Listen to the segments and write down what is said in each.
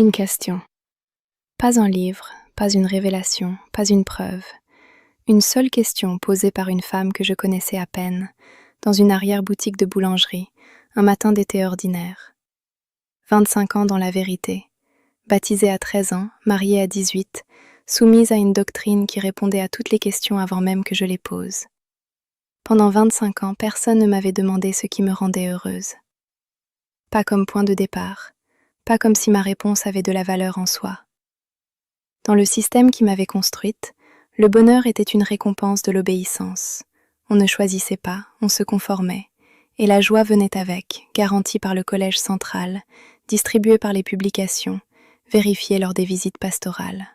Une question. Pas un livre, pas une révélation, pas une preuve. Une seule question posée par une femme que je connaissais à peine, dans une arrière-boutique de boulangerie, un matin d'été ordinaire. 25 ans dans la vérité, baptisée à 13 ans, mariée à 18, soumise à une doctrine qui répondait à toutes les questions avant même que je les pose. Pendant 25 ans, personne ne m'avait demandé ce qui me rendait heureuse. Pas comme point de départ, pas comme si ma réponse avait de la valeur en soi. Dans le système qui m'avait construite, le bonheur était une récompense de l'obéissance. On ne choisissait pas, on se conformait, et la joie venait avec, garantie par le collège central, distribuée par les publications, vérifiée lors des visites pastorales.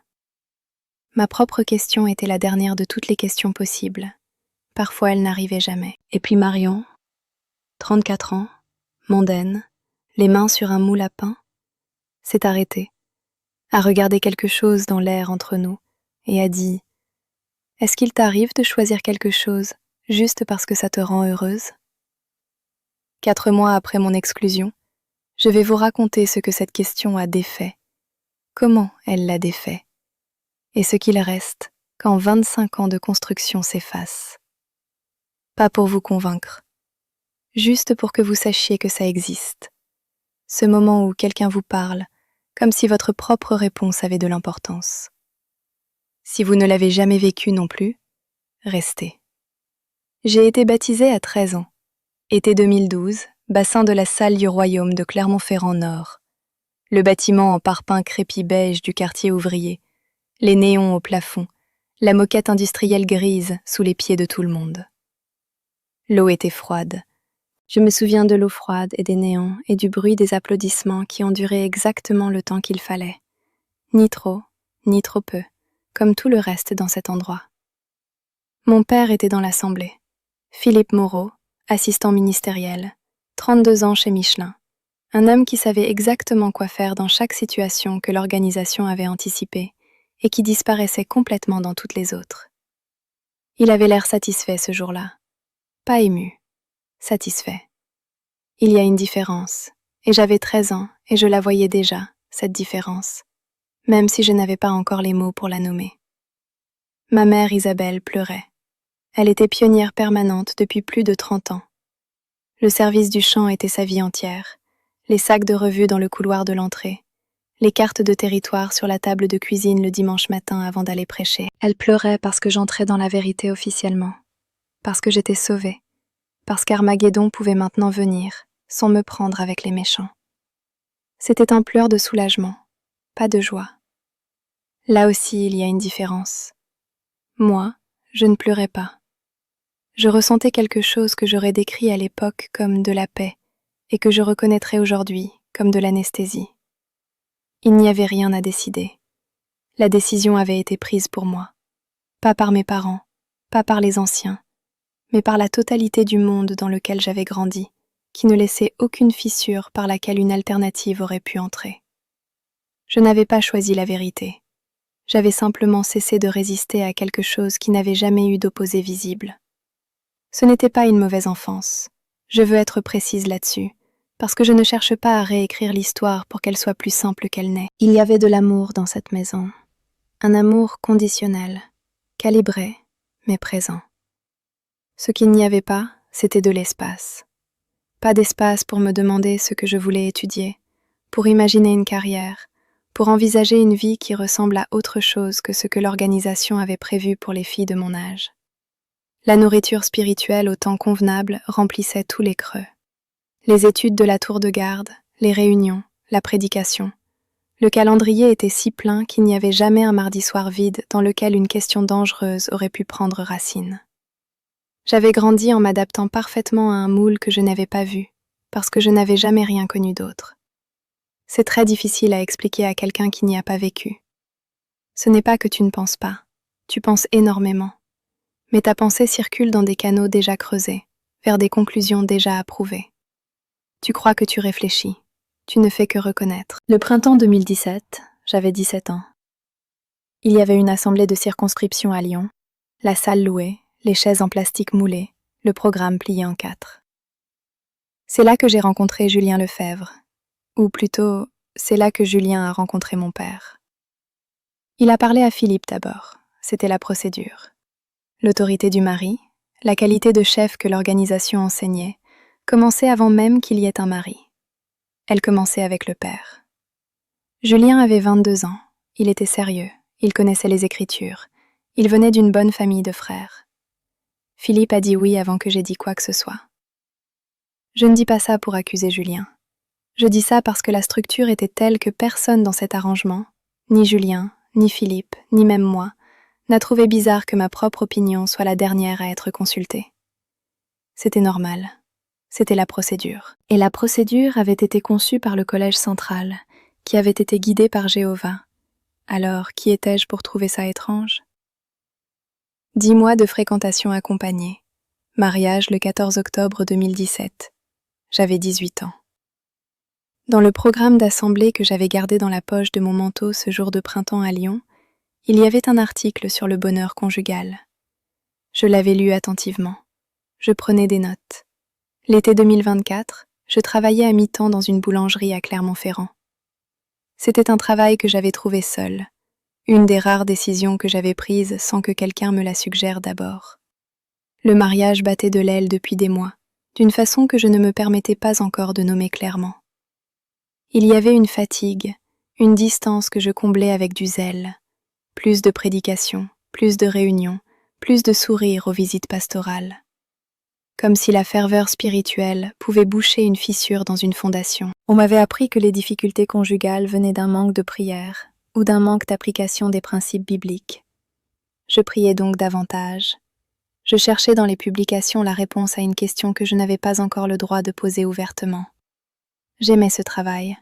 Ma propre question était la dernière de toutes les questions possibles. Parfois elle n'arrivait jamais. Et puis Marion, 34 ans, mondaine, les mains sur un moule à pain, s'est arrêtée, a regardé quelque chose dans l'air entre nous, et a dit « Est-ce qu'il t'arrive de choisir quelque chose juste parce que ça te rend heureuse ?» 4 mois après mon exclusion, je vais vous raconter ce que cette question a défait, comment elle l'a défait, et ce qu'il reste quand 25 ans de construction s'effacent. Pas pour vous convaincre, juste pour que vous sachiez que ça existe. Ce moment où quelqu'un vous parle, comme si votre propre réponse avait de l'importance. Si vous ne l'avez jamais vécu non plus, restez. J'ai été baptisée à 13 ans. Été 2012, bassin de la salle du royaume de Clermont-Ferrand Nord. Le bâtiment en parpaing crépi beige du quartier ouvrier, les néons au plafond, la moquette industrielle grise sous les pieds de tout le monde. L'eau était froide. Je me souviens de l'eau froide et des néons et du bruit des applaudissements qui ont duré exactement le temps qu'il fallait. Ni trop, ni trop peu, comme tout le reste dans cet endroit. Mon père était dans l'assemblée. Philippe Moreau, assistant ministériel, 32 ans chez Michelin. Un homme qui savait exactement quoi faire dans chaque situation que l'organisation avait anticipée et qui disparaissait complètement dans toutes les autres. Il avait l'air satisfait ce jour-là. Pas ému. Satisfait. Il y a une différence, et j'avais 13 ans, et je la voyais déjà, cette différence, même si je n'avais pas encore les mots pour la nommer. Ma mère Isabelle pleurait. Elle était pionnière permanente depuis plus de 30 ans. Le service du chant était sa vie entière, les sacs de revues dans le couloir de l'entrée, les cartes de territoire sur la table de cuisine le dimanche matin avant d'aller prêcher. Elle pleurait parce que j'entrais dans la vérité officiellement, parce que j'étais sauvée, parce qu'Armageddon pouvait maintenant venir, sans me prendre avec les méchants. C'était un pleur de soulagement, pas de joie. Là aussi, il y a une différence. Moi, je ne pleurais pas. Je ressentais quelque chose que j'aurais décrit à l'époque comme de la paix et que je reconnaîtrais aujourd'hui comme de l'anesthésie. Il n'y avait rien à décider. La décision avait été prise pour moi. Pas par mes parents, pas par les anciens, mais par la totalité du monde dans lequel j'avais grandi, qui ne laissait aucune fissure par laquelle une alternative aurait pu entrer. Je n'avais pas choisi la vérité. J'avais simplement cessé de résister à quelque chose qui n'avait jamais eu d'opposé visible. Ce n'était pas une mauvaise enfance. Je veux être précise là-dessus, parce que je ne cherche pas à réécrire l'histoire pour qu'elle soit plus simple qu'elle n'est. Il y avait de l'amour dans cette maison. Un amour conditionnel, calibré, mais présent. Ce qu'il n'y avait pas, c'était de l'espace. Pas d'espace pour me demander ce que je voulais étudier, pour imaginer une carrière, pour envisager une vie qui ressemble à autre chose que ce que l'organisation avait prévu pour les filles de mon âge. La nourriture spirituelle au temps convenable remplissait tous les creux. Les études de la tour de garde, les réunions, la prédication. Le calendrier était si plein qu'il n'y avait jamais un mardi soir vide dans lequel une question dangereuse aurait pu prendre racine. J'avais grandi en m'adaptant parfaitement à un moule que je n'avais pas vu, parce que je n'avais jamais rien connu d'autre. C'est très difficile à expliquer à quelqu'un qui n'y a pas vécu. Ce n'est pas que tu ne penses pas, tu penses énormément. Mais ta pensée circule dans des canaux déjà creusés, vers des conclusions déjà approuvées. Tu crois que tu réfléchis, tu ne fais que reconnaître. Le printemps 2017, j'avais 17 ans. Il y avait une assemblée de circonscription à Lyon, la salle louée, les chaises en plastique moulées, le programme plié en 4. C'est là que j'ai rencontré Julien Lefebvre, ou plutôt C'est là que Julien a rencontré mon père. Il a parlé à Philippe d'abord, c'était la procédure. L'autorité du mari, la qualité de chef que l'organisation enseignait, commençait avant même qu'il y ait un mari. Elle commençait avec le père. Julien avait 22 ans, il était sérieux, il connaissait les Écritures, il venait d'une bonne famille de frères. Philippe a dit oui avant que j'aie dit quoi que ce soit. Je ne dis pas ça pour accuser Julien. Je dis ça parce que la structure était telle que personne dans cet arrangement, ni Julien, ni Philippe, ni même moi, n'a trouvé bizarre que ma propre opinion soit la dernière à être consultée. C'était normal. C'était la procédure. Et la procédure avait été conçue par le Collège central, qui avait été guidé par Jéhovah. Alors, qui étais-je pour trouver ça étrange? 10 mois de fréquentation accompagnée. Mariage le 14 octobre 2017. J'avais 18 ans. Dans le programme d'assemblée que j'avais gardé dans la poche de mon manteau ce jour de printemps à Lyon, il y avait un article sur le bonheur conjugal. Je l'avais lu attentivement. Je prenais des notes. L'été 2024, je travaillais à mi-temps dans une boulangerie à Clermont-Ferrand. C'était un travail que j'avais trouvé seul, une des rares décisions que j'avais prises sans que quelqu'un me la suggère d'abord. Le mariage battait de l'aile depuis des mois, d'une façon que je ne me permettais pas encore de nommer clairement. Il y avait une fatigue, une distance que je comblais avec du zèle, plus de prédications, plus de réunions, plus de sourires aux visites pastorales. Comme si la ferveur spirituelle pouvait boucher une fissure dans une fondation. On m'avait appris que les difficultés conjugales venaient d'un manque de prière ou d'un manque d'application des principes bibliques. Je priais donc davantage. Je cherchais dans les publications la réponse à une question que je n'avais pas encore le droit de poser ouvertement. J'aimais ce travail.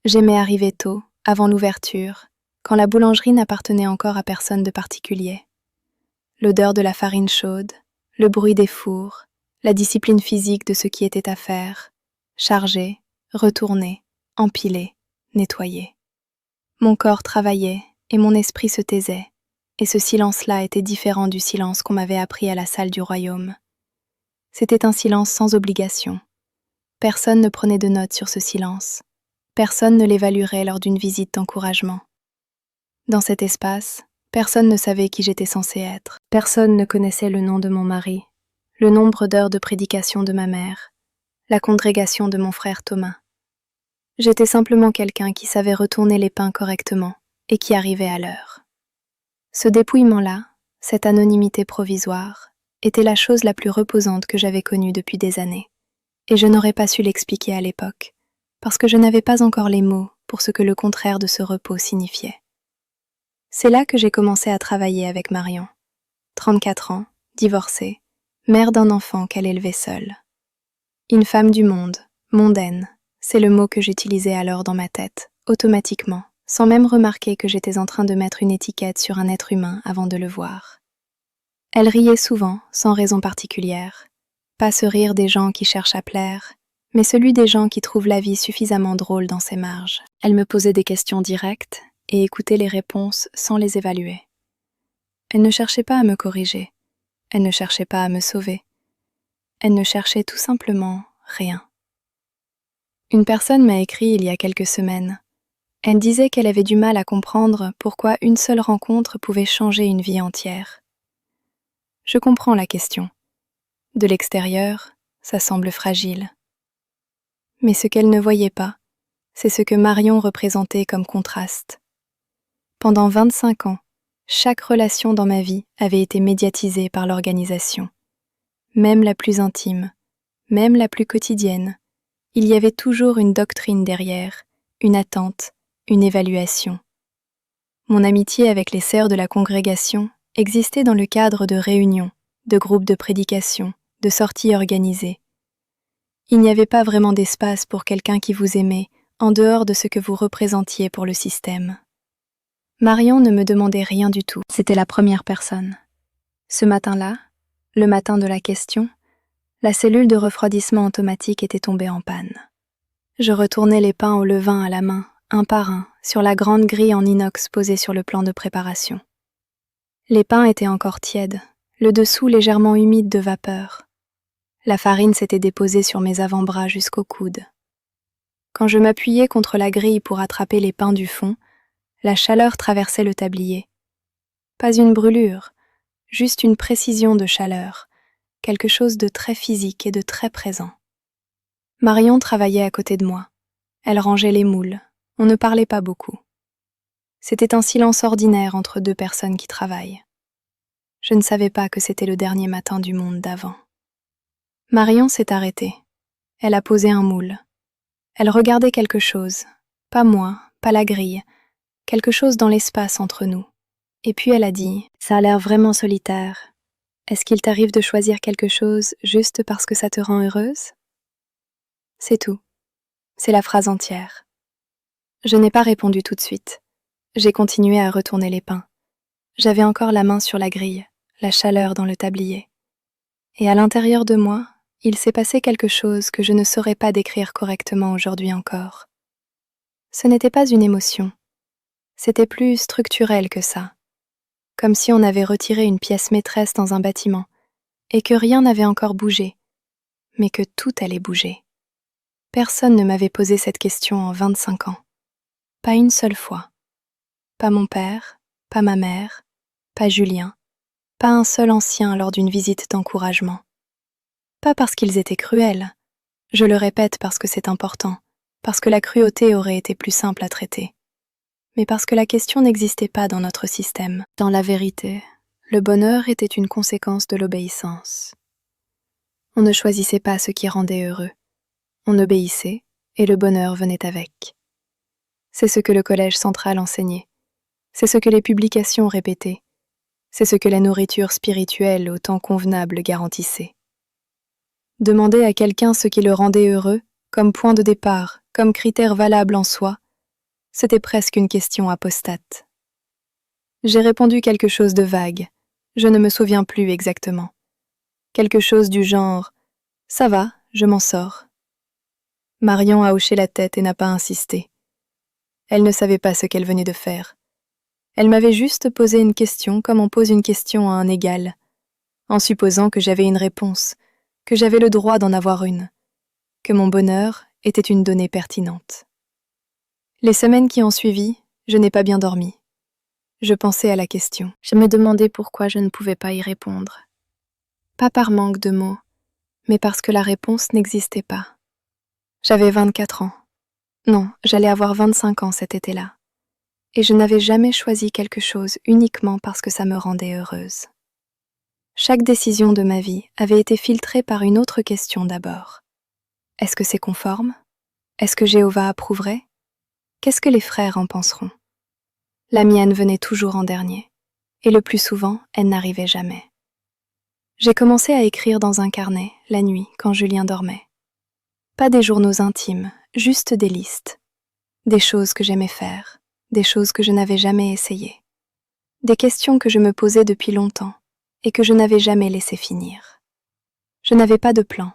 J'aimais arriver tôt, avant l'ouverture, quand la boulangerie n'appartenait encore à personne de particulier. L'odeur de la farine chaude, le bruit des fours, la discipline physique de ce qui était à faire, charger, retourner, empiler, nettoyer. Mon corps travaillait et mon esprit se taisait, et ce silence-là était différent du silence qu'on m'avait appris à la salle du royaume. C'était un silence sans obligation. Personne ne prenait de notes sur ce silence. Personne ne l'évaluerait lors d'une visite d'encouragement. Dans cet espace, personne ne savait qui j'étais censée être. Personne ne connaissait le nom de mon mari, le nombre d'heures de prédication de ma mère, la congrégation de mon frère Thomas. J'étais simplement quelqu'un qui savait retourner les pains correctement et qui arrivait à l'heure. Ce dépouillement-là, cette anonymité provisoire, était la chose la plus reposante que j'avais connue depuis des années, et je n'aurais pas su l'expliquer à l'époque, parce que je n'avais pas encore les mots pour ce que le contraire de ce repos signifiait. C'est là que j'ai commencé à travailler avec Marion. 34 ans, divorcée, mère d'un enfant qu'elle élevait seule. Une femme du monde, mondaine, c'est le mot que j'utilisais alors dans ma tête, automatiquement, sans même remarquer que j'étais en train de mettre une étiquette sur un être humain avant de le voir. Elle riait souvent, sans raison particulière. Pas ce rire des gens qui cherchent à plaire, mais celui des gens qui trouvent la vie suffisamment drôle dans ses marges. Elle me posait des questions directes et écoutait les réponses sans les évaluer. Elle ne cherchait pas à me corriger. Elle ne cherchait pas à me sauver. Elle ne cherchait tout simplement rien. Une personne m'a écrit il y a quelques semaines. Elle disait qu'elle avait du mal à comprendre pourquoi une seule rencontre pouvait changer une vie entière. Je comprends la question. De l'extérieur, ça semble fragile. Mais ce qu'elle ne voyait pas, c'est ce que Marion représentait comme contraste. Pendant 25 ans, chaque relation dans ma vie avait été médiatisée par l'organisation. Même la plus intime, même la plus quotidienne, il y avait toujours une doctrine derrière, une attente, une évaluation. Mon amitié avec les sœurs de la congrégation existait dans le cadre de réunions, de groupes de prédication, de sorties organisées. Il n'y avait pas vraiment d'espace pour quelqu'un qui vous aimait, en dehors de ce que vous représentiez pour le système. Marion ne me demandait rien du tout, c'était la première personne. Ce matin-là, le matin de la question, la cellule de refroidissement automatique était tombée en panne. Je retournais les pains au levain à la main, un par un, sur la grande grille en inox posée sur le plan de préparation. Les pains étaient encore tièdes, le dessous légèrement humide de vapeur. La farine s'était déposée sur mes avant-bras jusqu'au coude. Quand je m'appuyais contre la grille pour attraper les pains du fond, la chaleur traversait le tablier. Pas une brûlure, juste une précision de chaleur, quelque chose de très physique et de très présent. Marion travaillait à côté de moi. Elle rangeait les moules. On ne parlait pas beaucoup. C'était un silence ordinaire entre deux personnes qui travaillent. Je ne savais pas que c'était le dernier matin du monde d'avant. Marion s'est arrêtée. Elle a posé un moule. Elle regardait quelque chose. Pas moi, pas la grille. Quelque chose dans l'espace entre nous. Et puis elle a dit « Ça a l'air vraiment solitaire. Est-ce qu'il t'arrive de choisir quelque chose juste parce que ça te rend heureuse ?» C'est tout. C'est la phrase entière. Je n'ai pas répondu tout de suite. J'ai continué à retourner les pains. J'avais encore la main sur la grille, la chaleur dans le tablier. Et à l'intérieur de moi, il s'est passé quelque chose que je ne saurais pas décrire correctement aujourd'hui encore. Ce n'était pas une émotion. C'était plus structurel que ça. Comme si on avait retiré une pièce maîtresse dans un bâtiment, et que rien n'avait encore bougé, mais que tout allait bouger. Personne ne m'avait posé cette question en 25 ans. Pas une seule fois. Pas mon père, pas ma mère, pas Julien, pas un seul ancien lors d'une visite d'encouragement. Pas parce qu'ils étaient cruels. Je le répète parce que c'est important, parce que la cruauté aurait été plus simple à traiter. Mais parce que la question n'existait pas dans notre système. Dans la vérité, le bonheur était une conséquence de l'obéissance. On ne choisissait pas ce qui rendait heureux. On obéissait, et le bonheur venait avec. C'est ce que le collège central enseignait. C'est ce que les publications répétaient. C'est ce que la nourriture spirituelle au temps convenable garantissait. Demander à quelqu'un ce qui le rendait heureux, comme point de départ, comme critère valable en soi, c'était presque une question apostate. J'ai répondu quelque chose de vague, je ne me souviens plus exactement. Quelque chose du genre « ça va, je m'en sors ». Marion a hoché la tête et n'a pas insisté. Elle ne savait pas ce qu'elle venait de faire. Elle m'avait juste posé une question comme on pose une question à un égal, en supposant que j'avais une réponse, que j'avais le droit d'en avoir une, que mon bonheur était une donnée pertinente. Les semaines qui ont suivi, je n'ai pas bien dormi. Je pensais à la question. Je me demandais pourquoi je ne pouvais pas y répondre. Pas par manque de mots, mais parce que la réponse n'existait pas. J'avais 24 ans. Non, j'allais avoir 25 ans cet été-là. Et je n'avais jamais choisi quelque chose uniquement parce que ça me rendait heureuse. Chaque décision de ma vie avait été filtrée par une autre question d'abord. Est-ce que c'est conforme? Est-ce que Jéhovah approuverait? Qu'est-ce que les frères en penseront? La mienne venait toujours en dernier, et le plus souvent, elle n'arrivait jamais. J'ai commencé à écrire dans un carnet, la nuit, quand Julien dormait. Pas des journaux intimes, juste des listes. Des choses que j'aimais faire, des choses que je n'avais jamais essayées. Des questions que je me posais depuis longtemps, et que je n'avais jamais laissé finir. Je n'avais pas de plan.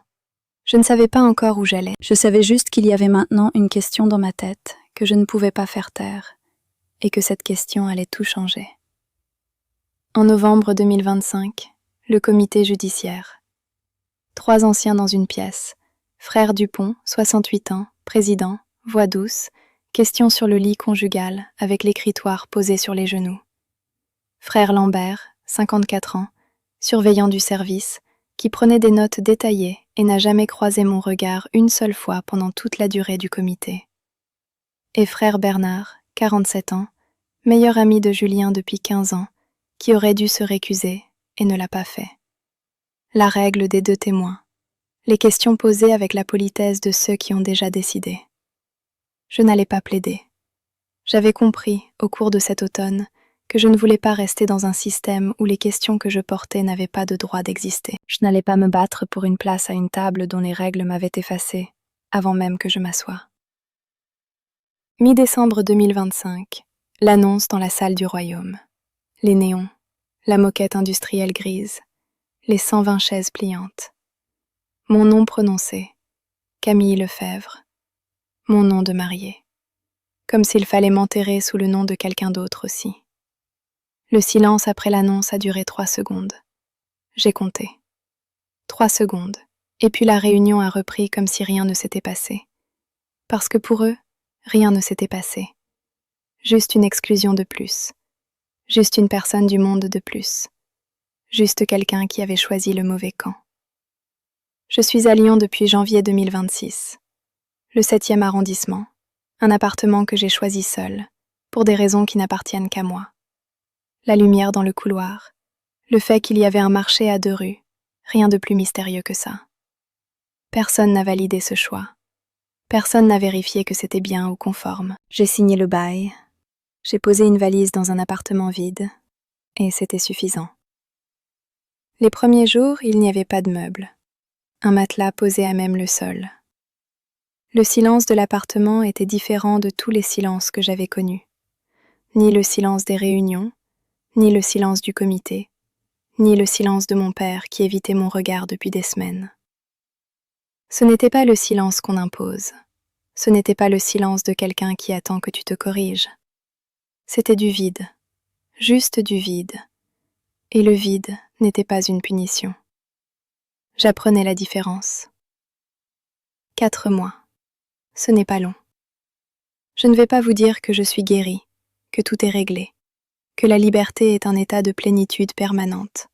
Je ne savais pas encore où j'allais. Je savais juste qu'il y avait maintenant une question dans ma tête que je ne pouvais pas faire taire, et que cette question allait tout changer. En novembre 2025, le comité judiciaire. 3 anciens dans une pièce. Frère Dupont, 68 ans, président, voix douce, question sur le lit conjugal avec l'écritoire posé sur les genoux. Frère Lambert, 54 ans, surveillant du service, qui prenait des notes détaillées et n'a jamais croisé mon regard une seule fois pendant toute la durée du comité. Et frère Bernard, 47 ans, meilleur ami de Julien depuis 15 ans, qui aurait dû se récuser et ne l'a pas fait. La règle des 2 témoins. Les questions posées avec la politesse de ceux qui ont déjà décidé. Je n'allais pas plaider. J'avais compris, au cours de cet automne, que je ne voulais pas rester dans un système où les questions que je portais n'avaient pas de droit d'exister. Je n'allais pas me battre pour une place à une table dont les règles m'avaient effacée, avant même que je m'assoie. Mi-décembre 2025, l'annonce dans la salle du royaume. Les néons, la moquette industrielle grise, les 120 chaises pliantes. Mon nom prononcé, Camille Lefebvre. Mon nom de mariée. Comme s'il fallait m'enterrer sous le nom de quelqu'un d'autre aussi. Le silence après l'annonce a duré 3 secondes. J'ai compté. 3 secondes, et puis la réunion a repris comme si rien ne s'était passé. Parce que pour eux, rien ne s'était passé. Juste une exclusion de plus. Juste une personne du monde de plus. Juste quelqu'un qui avait choisi le mauvais camp. Je suis à Lyon depuis janvier 2026. Le 7e arrondissement. Un appartement que j'ai choisi seul, pour des raisons qui n'appartiennent qu'à moi. La lumière dans le couloir. Le fait qu'il y avait un marché à 2 rues. Rien de plus mystérieux que ça. Personne n'a validé ce choix. Personne n'a vérifié que c'était bien ou conforme. J'ai signé le bail. J'ai posé une valise dans un appartement vide. Et c'était suffisant. Les premiers jours, il n'y avait pas de meubles. Un matelas posé à même le sol. Le silence de l'appartement était différent de tous les silences que j'avais connus. Ni le silence des réunions, ni le silence du comité, ni le silence de mon père qui évitait mon regard depuis des semaines. Ce n'était pas le silence qu'on impose. Ce n'était pas le silence de quelqu'un qui attend que tu te corriges. C'était du vide, juste du vide. Et le vide n'était pas une punition. J'apprenais la différence. 4 mois. Ce n'est pas long. Je ne vais pas vous dire que je suis guérie, que tout est réglé, que la liberté est un état de plénitude permanente.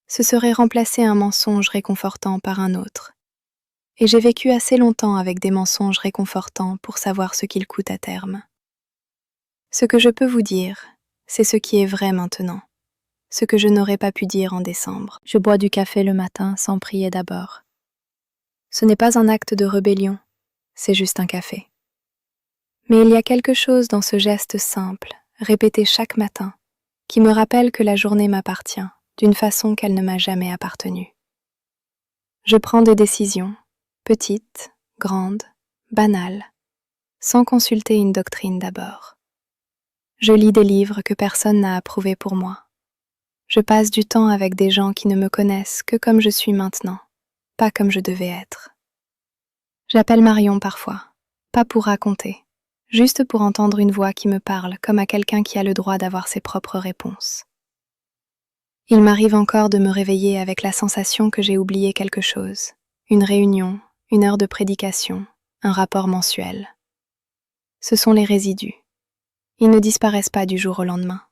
Ce serait remplacer un mensonge réconfortant par un autre. Et j'ai vécu assez longtemps avec des mensonges réconfortants pour savoir ce qu'ils coûtent à terme. Ce que je peux vous dire, c'est ce qui est vrai maintenant, ce que je n'aurais pas pu dire en décembre. Je bois du café le matin sans prier d'abord. Ce n'est pas un acte de rébellion, c'est juste un café. Mais il y a quelque chose dans ce geste simple, répété chaque matin, qui me rappelle que la journée m'appartient, d'une façon qu'elle ne m'a jamais appartenu. Je prends des décisions, petites, grandes, banales, sans consulter une doctrine d'abord. Je lis des livres que personne n'a approuvés pour moi. Je passe du temps avec des gens qui ne me connaissent que comme je suis maintenant, pas comme je devais être. J'appelle Marion parfois, pas pour raconter, juste pour entendre une voix qui me parle comme à quelqu'un qui a le droit d'avoir ses propres réponses. Il m'arrive encore de me réveiller avec la sensation que j'ai oublié quelque chose, une réunion, une heure de prédication, un rapport mensuel. Ce sont les résidus. Ils ne disparaissent pas du jour au lendemain.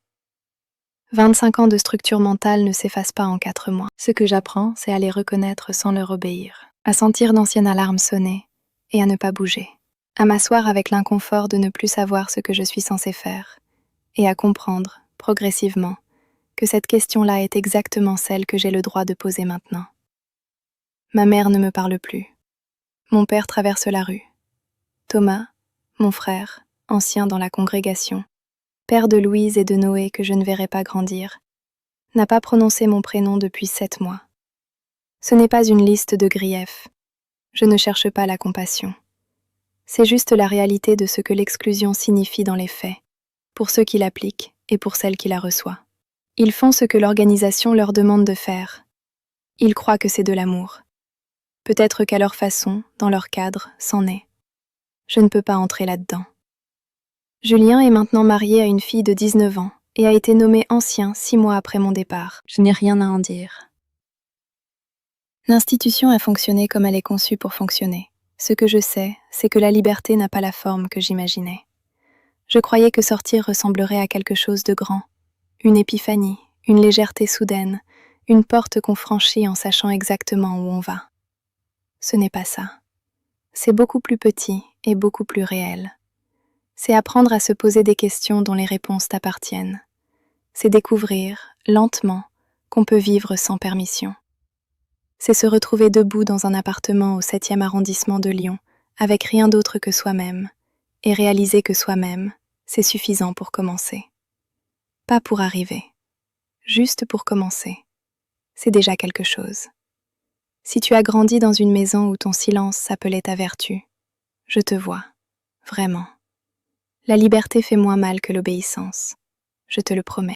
25 ans de structure mentale ne s'effacent pas en 4 mois. Ce que j'apprends, c'est à les reconnaître sans leur obéir, à sentir d'anciennes alarmes sonner et à ne pas bouger, à m'asseoir avec l'inconfort de ne plus savoir ce que je suis censée faire et à comprendre, progressivement, que cette question-là est exactement celle que j'ai le droit de poser maintenant. Ma mère ne me parle plus. Mon père traverse la rue. Thomas, mon frère, ancien dans la congrégation, père de Louise et de Noé que je ne verrai pas grandir, n'a pas prononcé mon prénom depuis 7 mois. Ce n'est pas une liste de griefs. Je ne cherche pas la compassion. C'est juste la réalité de ce que l'exclusion signifie dans les faits, pour ceux qui l'appliquent et pour celles qui la reçoivent. Ils font ce que l'organisation leur demande de faire. Ils croient que c'est de l'amour. Peut-être qu'à leur façon, dans leur cadre, c'en est. Je ne peux pas entrer là-dedans. Julien est maintenant marié à une fille de 19 ans et a été nommé ancien 6 mois après mon départ. Je n'ai rien à en dire. L'institution a fonctionné comme elle est conçue pour fonctionner. Ce que je sais, c'est que la liberté n'a pas la forme que j'imaginais. Je croyais que sortir ressemblerait à quelque chose de grand. Une épiphanie, une légèreté soudaine, une porte qu'on franchit en sachant exactement où on va. Ce n'est pas ça. C'est beaucoup plus petit et beaucoup plus réel. C'est apprendre à se poser des questions dont les réponses t'appartiennent. C'est découvrir, lentement, qu'on peut vivre sans permission. C'est se retrouver debout dans un appartement au 7e arrondissement de Lyon, avec rien d'autre que soi-même, et réaliser que soi-même, c'est suffisant pour commencer. Pas pour arriver, juste pour commencer. C'est déjà quelque chose. Si tu as grandi dans une maison où ton silence s'appelait ta vertu, je te vois, vraiment. La liberté fait moins mal que l'obéissance, je te le promets.